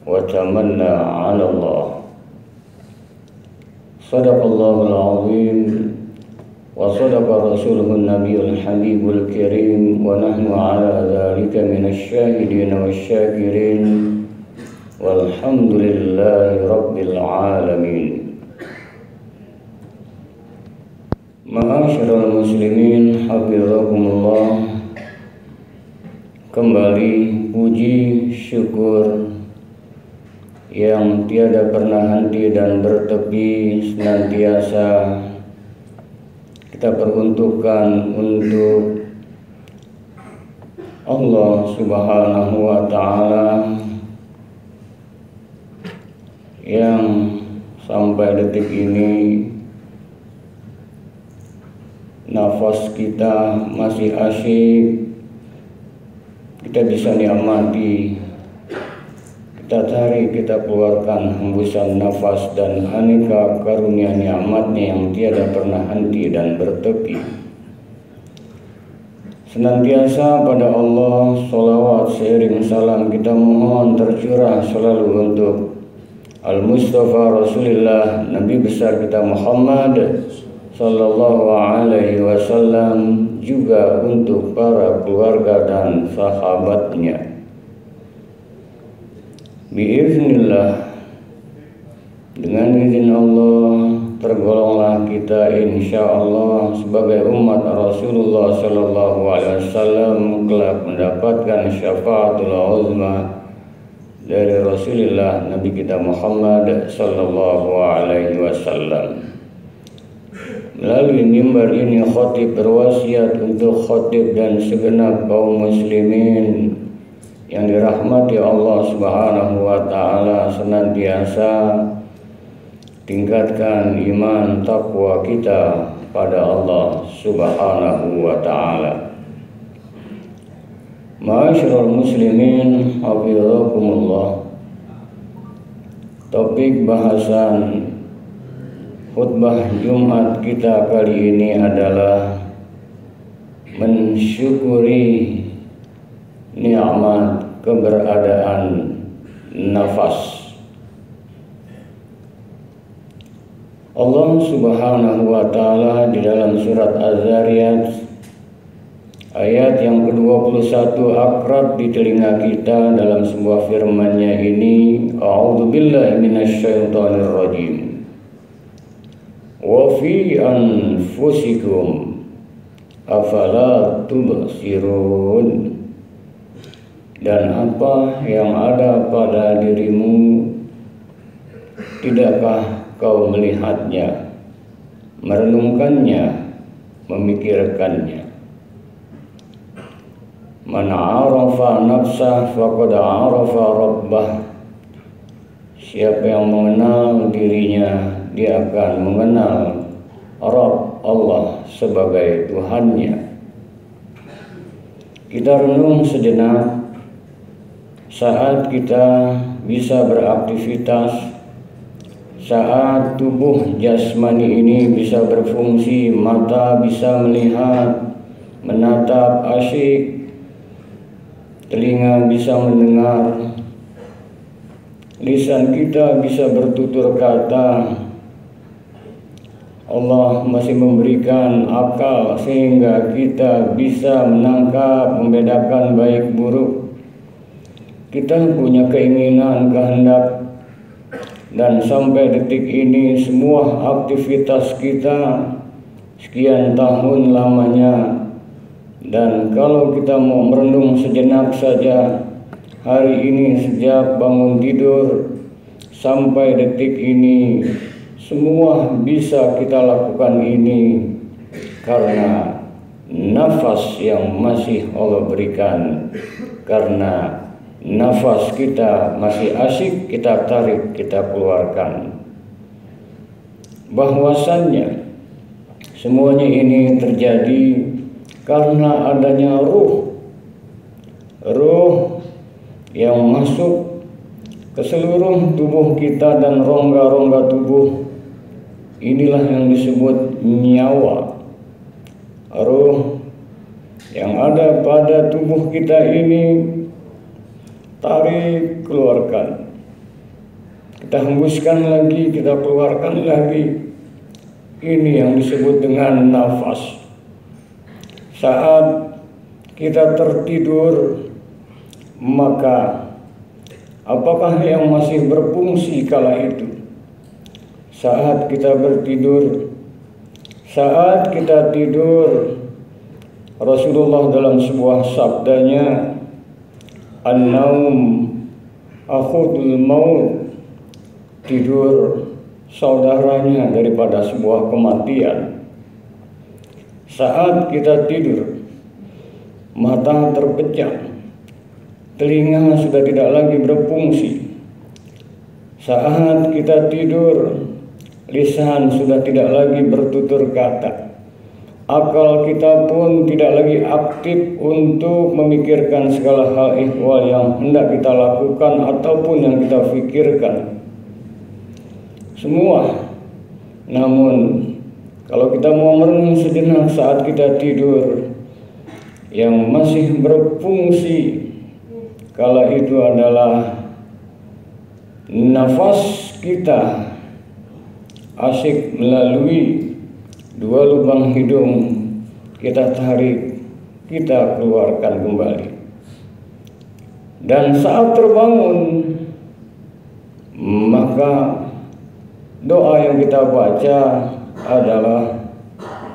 وتمنى على الله. صدق الله العظيم وصدق رسوله النبي الحبيب الكريم ونحن على ذلك من الشاهدين والشاكرين والحمد لله رب العالمين. Ma'asyiral muslimin hafizakumullah. Kembali puji syukur yang tiada pernah henti dan bertepi senantiasa kita peruntukkan untuk Allah Subhanahu wa Ta'ala yang sampai detik ini nafas kita masih asyik, kita bisa nikmati, kita tarik, kita keluarkan hembusan nafas dan aneka karunia nikmatnya yang tiada pernah henti dan bertepi. Senantiasa pada Allah sholawat seiring salam kita mohon tercurah selalu untuk Al-Mustafa Rasulullah Nabi besar kita Muhammad Sallallahu alaihi wasallam, juga untuk para keluarga dan sahabatnya. Biiznillah, dengan izin Allah tergolonglah kita insyaallah sebagai umat Rasulullah Sallallahu alaihi wasallam kelak mendapatkan syafaatul uzma dari Rasulullah Nabi kita Muhammad Sallallahu alaihi wasallam. Melalui mimbar ini khatib berwasiat untuk khatib dan segenap kaum muslimin yang dirahmati Allah Subhanahu wa Ta'ala, senantiasa tingkatkan iman takwa kita pada Allah Subhanahu wa Ta'ala. Ma'asyiral muslimin hafizakumullah. Topik bahasan khutbah Jumat kita kali ini adalah mensyukuri nikmat keberadaan nafas. Allah Subhanahu wa Ta'ala di dalam surat Az-Zariyat ayat yang ke-21 akrab di telinga kita dalam sebuah firman-Nya ini, A'udzubillahi minasyaitonir rajim. Wa fi anfusikum afala tubsirun. Dan apa yang ada pada dirimu, tidakkah kau melihatnya, merenungkannya, memikirkannya? Man arafa nafsah faqad arafa rabbah. Siapa yang mengenal dirinya, dia akan mengenal Rabb Allah sebagai Tuhannya. Kita renung sejenak saat kita bisa beraktivitas, saat tubuh jasmani ini bisa berfungsi, mata bisa melihat, menatap asyik, telinga bisa mendengar, lisan kita bisa bertutur kata. Allah masih memberikan akal sehingga kita bisa menangkap, membedakan baik buruk. Kita punya keinginan, kehendak, dan sampai detik ini semua aktivitas kita sekian tahun lamanya. Dan kalau kita mau merenung sejenak saja, hari ini sejak bangun tidur sampai detik ini, semua bisa kita lakukan ini karena nafas yang masih Allah berikan, karena nafas kita masih asyik kita tarik, kita keluarkan. Bahwasannya semuanya ini terjadi karena adanya ruh yang masuk ke seluruh tubuh kita dan rongga-rongga tubuh. Inilah yang disebut nyawa. Ruh yang ada pada tubuh kita ini tarik, keluarkan. kita hembuskan lagi, kita keluarkan lagi. Ini yang disebut dengan nafas. Saat kita tertidur, maka apakah yang masih berfungsi kala itu? Saat kita bertidur, saat kita tidur, Rasulullah dalam sebuah sabdanya, An-naum akhudul maut, tidur saudaranya daripada sebuah kematian. Saat kita tidur, mata terpejam, telinga sudah tidak lagi berfungsi. Saat kita tidur, lisan sudah tidak lagi bertutur kata. Akal kita pun tidak lagi aktif untuk memikirkan segala hal ihwal yang hendak kita lakukan ataupun yang kita pikirkan. Semua. Namun kalau kita mau merenung sejenak saat kita tidur, yang masih berfungsi kala itu adalah nafas kita asik melalui dua lubang hidung, kita tarik, kita keluarkan kembali. Dan saat terbangun, maka doa yang kita baca adalah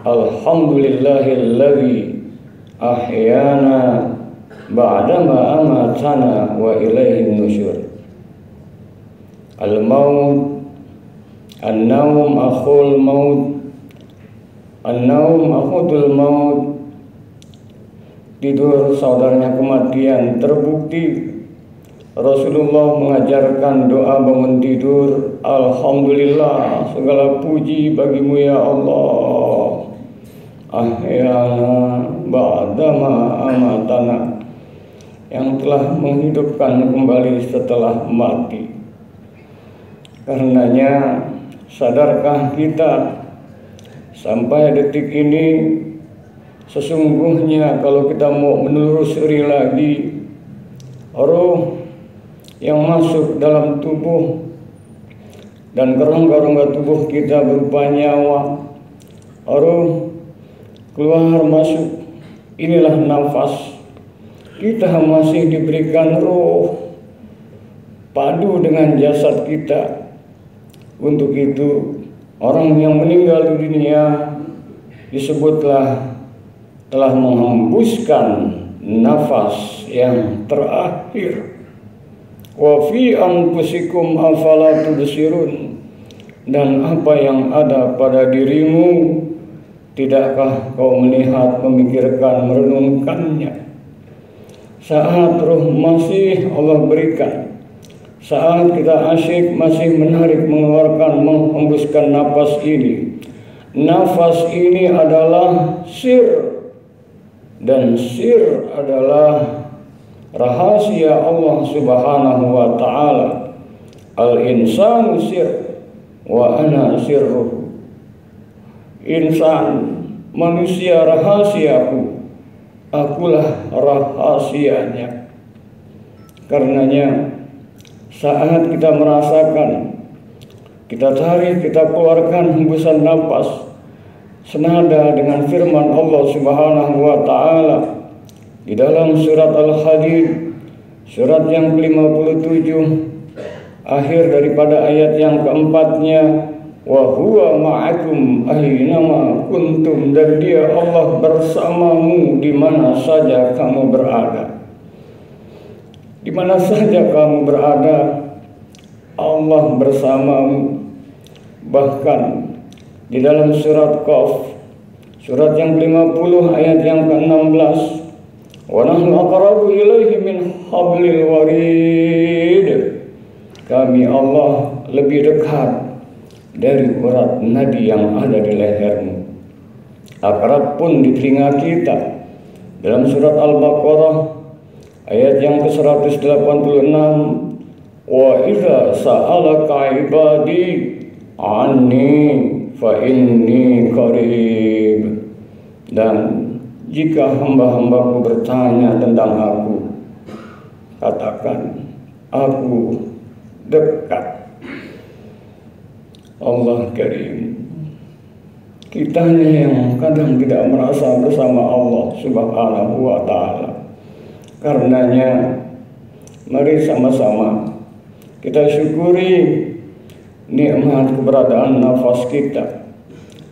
Alhamdulillahilladzi ahyana ba'dama amatana wa ilaihin nusyur. Al-maut, an-naum akhul maut, an-naum akhudul maut, tidur saudaranya kematian. Terbukti Rasulullah mengajarkan doa bangun tidur, Alhamdulillah, segala puji bagimu ya Allah, ahyana ba'dama amatana, yang telah menghidupkan kembali setelah mati. Karenanya, sadarkah kita sampai detik ini, sesungguhnya kalau kita mau menelusuri lagi roh yang masuk dalam tubuh dan rongga-rongga tubuh kita berupa nyawa, roh keluar masuk, inilah nafas. Kita masih diberikan roh padu dengan jasad kita. Untuk itu orang yang meninggal dunia disebutlah telah menghembuskan nafas yang terakhir. Wa fi anfusikum afala tubsirun, dan apa yang ada pada dirimu, tidakkah kau melihat, memikirkan, merenungkannya? Saat roh masih Allah berikan, saat kita asyik masih menarik, mengeluarkan, menghembuskan nafas ini. Nafas ini adalah sir, dan sir adalah rahasia Allah Subhanahu wa ta'ala. Al-insanu sir wa ana sirruh. Insan, manusia rahasiaku, akulah rahasianya. Karenanya saat kita merasakan, kita tarik, kita keluarkan hembusan nafas senada dengan firman Allah Subhanahu wa ta'ala di dalam surat Al-Hadid, surat yang ke-57, akhir daripada ayat yang keempatnya, wa huwa ma'akum aynama kuntum, dan dia Allah bersamamu di mana saja kamu berada. Di mana saja kamu berada, Allah bersamamu. Bahkan di dalam surat Qaf, surat yang ke-50 ayat yang ke-16, wa nahnu aqrabu ilaihi min hablil warid, kami Allah lebih dekat dari urat nadi yang ada di lehermu. Akrab pun di telinga kita. Dalam surat Al-Baqarah ayat yang ke-186, wa idza sa'alaka ibadi anni fa inni qarib, dan jika hamba-hambaku bertanya tentang aku, katakan aku dekat. Allah Karim. Kitanya yang kadang tidak merasa bersama Allah Subhanahu wa Ta'ala. Karenanya mari sama-sama kita syukuri nikmat keberadaan nafas kita,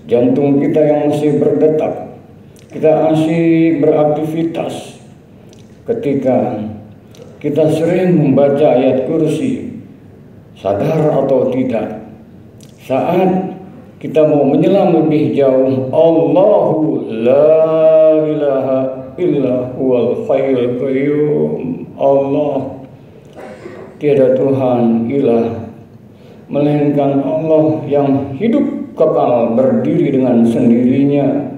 jantung kita yang masih berdetak, kita masih beraktivitas. Ketika kita sering membaca ayat kursi, sadar atau tidak, saat kita mau menyelam lebih jauh, Allahu la ilaha illa huwal hayyul qayyum. Allah, tiada Tuhan ilah melainkan Allah yang hidup kekal berdiri dengan sendirinya,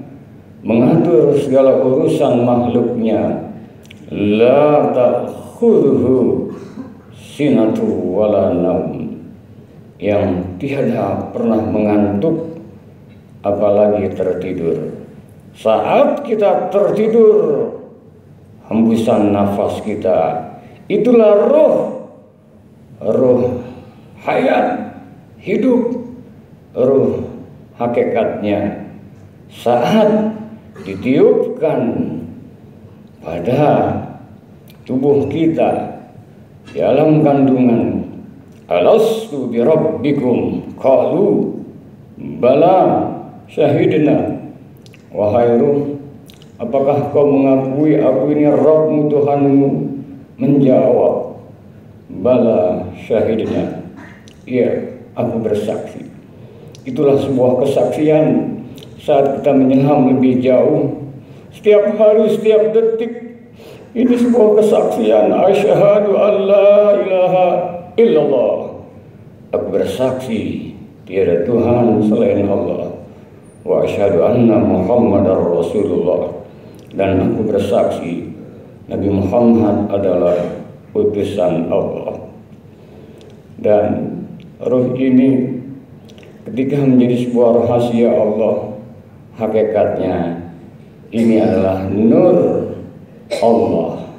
mengatur segala urusan makhluknya. La ta'khudhuhu sinatu wala naum, yang tiada pernah mengantuk apalagi tertidur. Saat kita tertidur, hembusan nafas kita, itulah roh hayat, hidup, roh hakikatnya. Saat ditiupkan pada tubuh kita di alam kandungan, alastu bi rabbikum qalu bala syahidna. Wahai ruh, apakah kau mengakui aku ini Rabbmu, Tuhanmu? Menjawab, bala syahidna. Iya, aku bersaksi. Itulah sebuah kesaksian saat kita menyelam lebih jauh. Setiap hari, setiap detik, ini sebuah kesaksian. Asyhadu an la ilaha illallah. Aku bersaksi tiada Tuhan selain Allah. Wa asyhadu anna Muhammadar Rasulullah. Dan aku bersaksi Nabi Muhammad adalah utusan Allah. Dan roh ini ketika menjadi sebuah rahasia Allah, hakikatnya ini adalah nur Allah,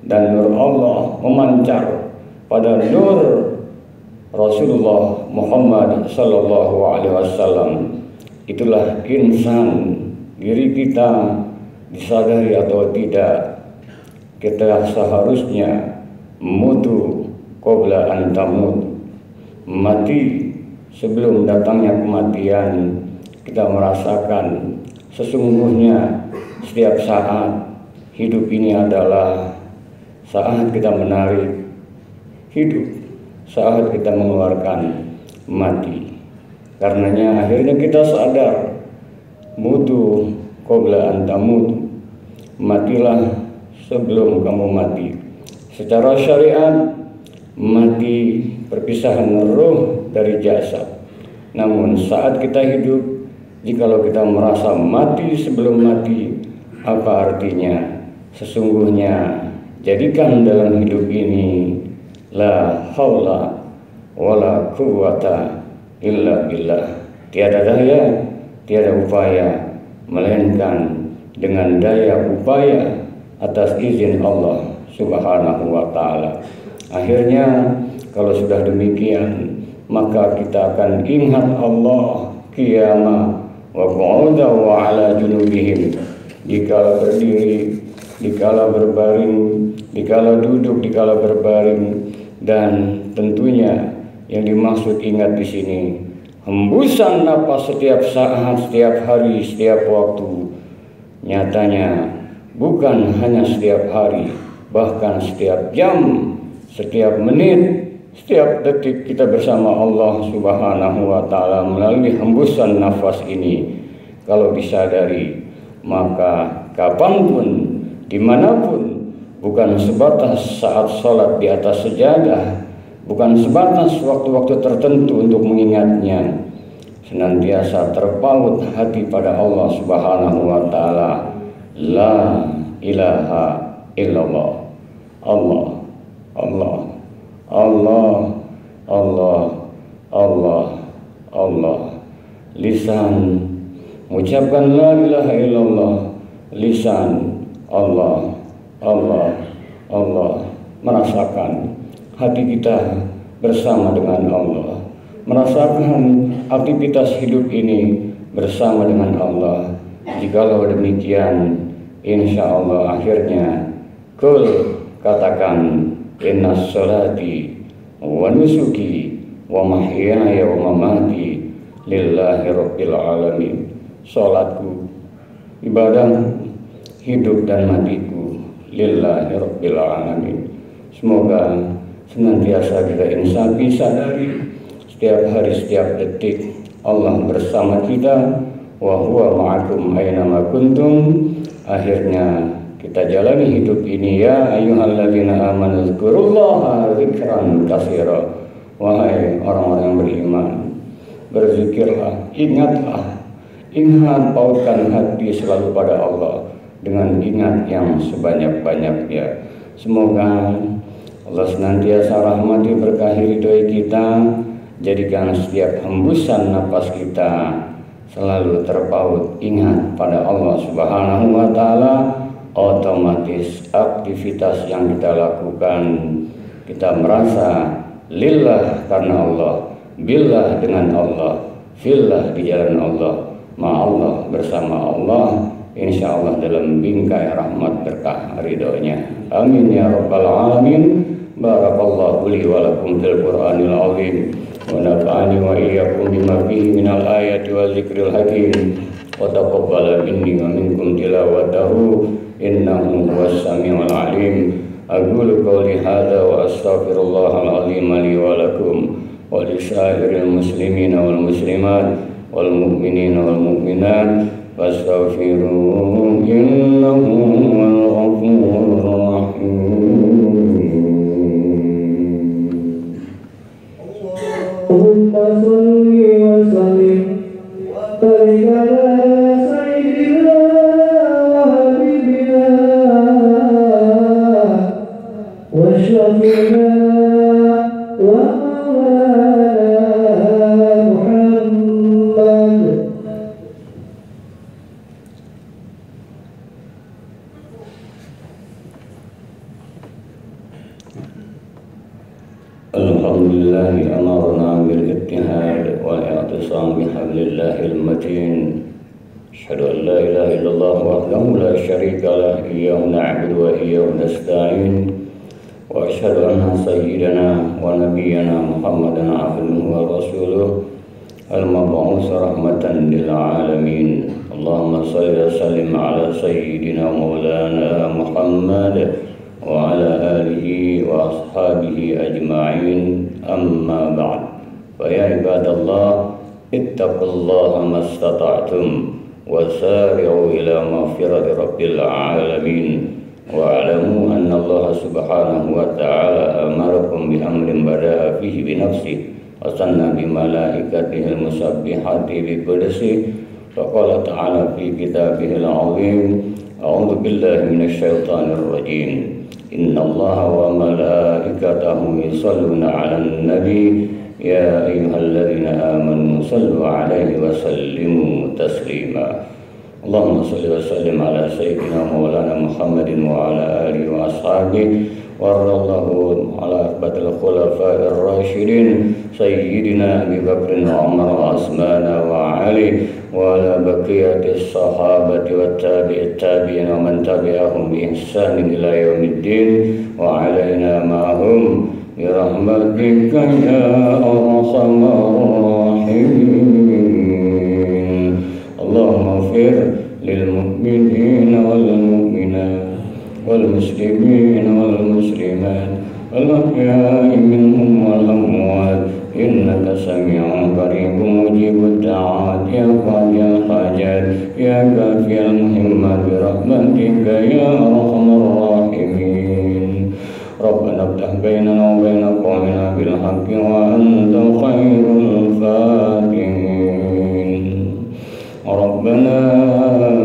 dan nur Allah memancar pada nur Rasulullah Muhammad sallallahu alaihi wasallam. Itulah insan, diri kita disadari atau tidak, kita seharusnya mutu qabla an tamut, mati sebelum datangnya kematian. Kita merasakan sesungguhnya setiap saat hidup ini adalah saat kita menarik hidup, saat kita mengeluarkan mati. Karenanya akhirnya kita sadar, mutu qabla an tamut, matilah sebelum kamu mati. Secara syariat, mati perpisahan roh dari jasad. Namun saat kita hidup, jikalau kita merasa mati sebelum mati, apa artinya? Sesungguhnya jadikan dalam hidup ini la haula wala quwata illa billah. Tiada daya, tiada upaya, melainkan dengan daya upaya atas izin Allah Subhanahu wa Ta'ala. Akhirnya kalau sudah demikian, maka kita akan ingat Allah qiyamah wa qu'uda wa ala junubihim, dikala berdiri, dikala berbaring, dikala duduk, dikala berbaring. Dan tentunya yang dimaksud ingat di sini, hembusan napas setiap saat, setiap hari, setiap waktu. Nyatanya bukan hanya setiap hari, bahkan setiap jam, setiap menit, setiap detik kita bersama Allah Subhanahu wa Ta'ala melalui hembusan nafas ini. Kalau disadari, maka kapanpun, dimanapun, bukan sebatas saat sholat di atas sejadah, bukan sebatas waktu-waktu tertentu untuk mengingatnya, senantiasa terpaut hati pada Allah Subhanahu wa Ta'ala. La ilaha illallah. Allah, Allah, Allah, Allah, Allah, Allah. Lisan mengucapkan la ilaha illallah, lisan Allah, Allah, Allah, merasakan hati kita bersama dengan Allah. merasakan aktivitas hidup ini bersama dengan Allah. Jikalau demikian, insya Allah akhirnya kul katakan inna sholati wa nusuki wa mahyaya wa mamati lillahi rabbil alamin. Salatku, ibadah, hidup dan matiku lillahi rabbil alamin. Semoga senantiasa kita insafi, sadari setiap hari, setiap detik Allah bersama kita, wa huwa ma'akum aina ma kuntum. Akhirnya kita jalani hidup ini, ya ayyuhalladzina amanu dzkurullaha dzikran katsira. Wahai orang-orang yang beriman, berzikirlah, ingatlah. Ingat, pautkan hati selalu pada Allah dengan ingat yang sebanyak-banyaknya. Semoga Allah senantiasa rahmati, berkahi, ridhoi kita. Jadikan setiap hembusan napas kita selalu terpaut ingat pada Allah Subhanahu wa Ta'ala. Otomatis aktivitas yang kita lakukan, kita merasa lillah karena Allah, billah dengan Allah, fillah di jalan Allah, ma'allah bersama Allah, insya Allah dalam bingkai rahmat berkah ridhonya. Amin ya rabbal alamin. Barakallahu li wa lakum fil Qur'anil azim wa nafa'ani wa iyyakum bima fihi minal ayati wa zikril hakim wa taqabbala minni wa minkum tilawatahu innahu huwas samiul alim. Aqulu qawli hadza wa astaghfirullahal azim li wa lakum wa li sa'iril muslimina wal muslimat wal mu'minina wal mu'minat fastaghfiruhu innahu huwal ghafurur rahim. Allahumma sholli wa sallim ala sayyidina wa habibina wa syafi'ina wa maulana Muhammad. Alhamdulillahi amarna bil ittihad wal i'tisam bihablillahi al-matin. Asyhadu an la ilaha illallah wahdahu la syarika lah, iyyahu na'budu wa iyyahu nasta'in. Wa asyhadu anna sayyidana wa nabiyyana Muhammadan abduhu wa rasuluh al-mab'uts rahmatan lil alamin. Allahumma shalli wa sallim ala sayyidina maulana Muhammad wa ala alihi wa ashabihi ajma'in, amma ba'd. Fa ya ibadallah, ittaqullaha mastata'tum wa sari'u ila maghfirati rabbil alamin wa alamu anna Allah subhanahu wa ta'ala amarakum bi amrin bada'a fihi bi nafsihi wa sanna bi malaikatihi al-musabbihati bi qudsihi. Fa qala ta'ala fi kitabihil 'azim, a'udzu billahi minasy syaithanir rajim. Inna Allah wa malaikatahu yusalluna 'alan nabi ya ayyuhalladzina amanu sallu 'alaihi wa sallimu taslima. Allahumma shalli wa sallim ala sayyidina maulana Muhammadin wa ala alihi wa ashabihi wa radallahu ala arba'il khulafa'ir rasyidin sayyidina Abi Bakr wa Umar wa Utsman wa Ali wa ala baqiyatis sahabati wat tabi'in wa man tabi'ahum bi ihsan ila yaumiddin wa alaina ma'hum bi rahmatika ya arhamar rahimin. Allahumma ighfir lil mu'minina wal mu'minat wal muslimina wal muslimat wal ahya'i minhum wal amwat innaka sami'un qaribun mujibud da'at ya qadiyal hajat ya kafiyal muhimmat bi rahmatika ya arhamar rahimin. Rabbana iftah bainana wa baina qawmina bil haqqi wa anta khairul fatihin. Rabbana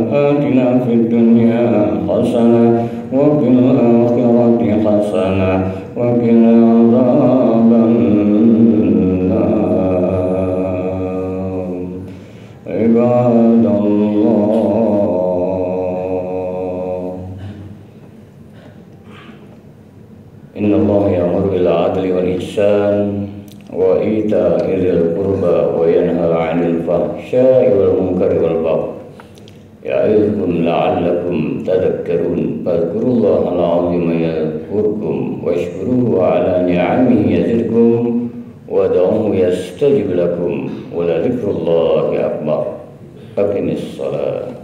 atina fid dunya hasanah wa fil akhirati hasanah wa qina adzaban nar. Ibadallah, inna Allah ya'muru bil 'adli wal ihsan وإيتاء ذي القربى وينهى عن الفحشاء والمنكر والبغي يعظكم لعلكم تذكرون فاذكروا الله العظيم يذكركم واشكروه على نعمه يزدكم ودعوه يستجب لكم ولذكر الله أكبر. أقم الصلاة.